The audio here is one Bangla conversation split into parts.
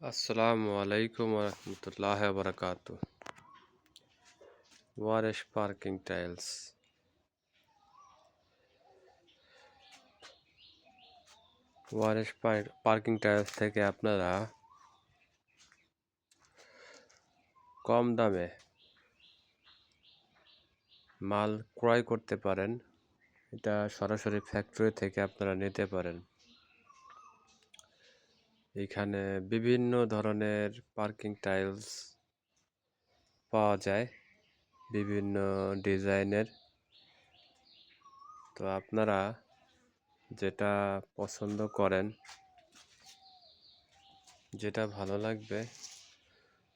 আসসালামু আলাইকুম ওরহমতুল্লাহ বারাকাতু। ওয়ারেশ পার্কিং টাইলস। ওয়ারেশ পার্কিং টাইলস থেকে আপনারা কম দামে মাল ক্রয় করতে পারেন। এটা সরাসরি ফ্যাক্টরি থেকে আপনারা নিতে পারেন। এখানে বিভিন্ন ধরনের পার্কিং টাইলস পাওয়া যায়, বিভিন্ন ডিজাইনের। তো আপনারা যেটা পছন্দ করেন, যেটা ভালো লাগবে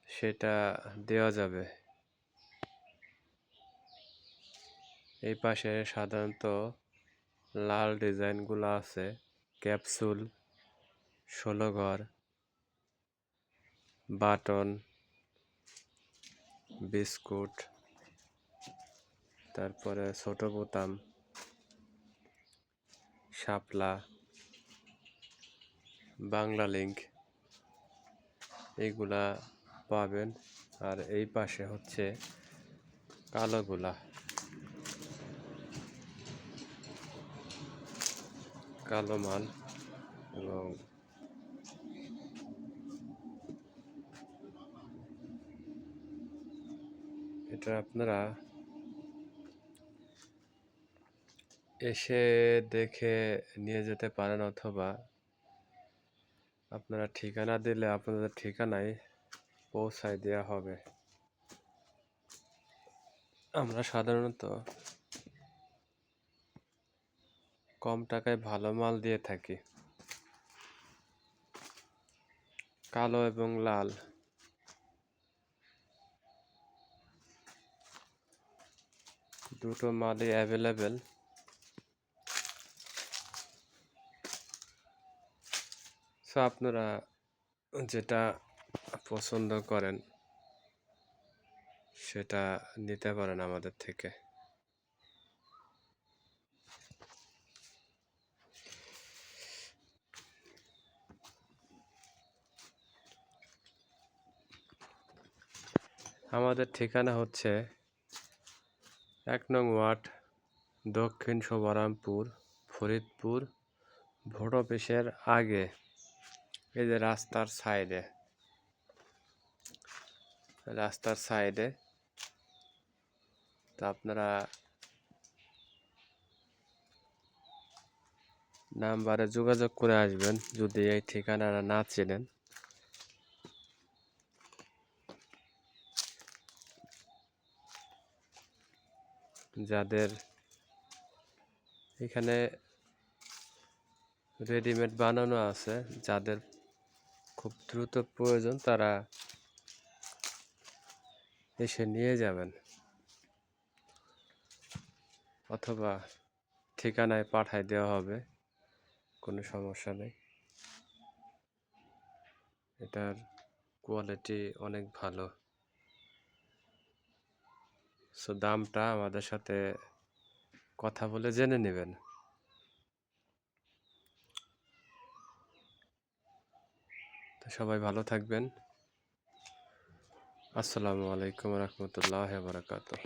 সেটা দেওয়া যাবে। এই পাশে সাধারণত লাল ডিজাইনগুলো আছে, ক্যাপসুল, 16 ঘর, বাটন, বিস্কুট, তারপরে ছোট বোতাম, শাপলা, বাংলা লিঙ্ক, এইগুলা পাবেন। আর এই পাশে হচ্ছে কালোগুলা, কালো মাল। এবং এটা আপনারা এসে দেখে নিয়ে যেতে পারেন, অথবা আপনারা ঠিকানা দিলে আপনাদের ঠিকানায় পৌঁছায় দেওয়া হবে। আমরা সাধারণত কম টাকায় ভালো মাল দিয়ে থাকি। কালো এবং লাল দুটো মালই অ্যাভেলেবেল। সো আপনারা যেটা পছন্দ করেন সেটা নিতে পারেন আমাদের থেকে। আমাদের ঠিকানা হচ্ছে 1 নং ওয়ার্ড, দক্ষিণ শোভারামপুর, ফরিদপুর, ভোট অফিসের আগে। এই যে রাস্তার সাইডে। তো আপনারা নাম্বারে যোগাযোগ করে আসবেন যদি এই ঠিকানাটা না চেনেন। যাদের এখানে রেডিমেড বানানো আছে, যাদের খুব দ্রুত প্রয়োজন তারা এসে নিয়ে যাবেন, অথবা ঠিকানায় পাঠায় দেওয়া হবে, কোনো সমস্যা নেই। এটার কোয়ালিটি অনেক ভালো। সো দামটা আমাদের সাথে কথা বলে জেনে নেবেন। তো সবাই ভালো থাকবেন। আসসালামু আলাইকুম রহমতুল্লাহ বারাকাতুহ।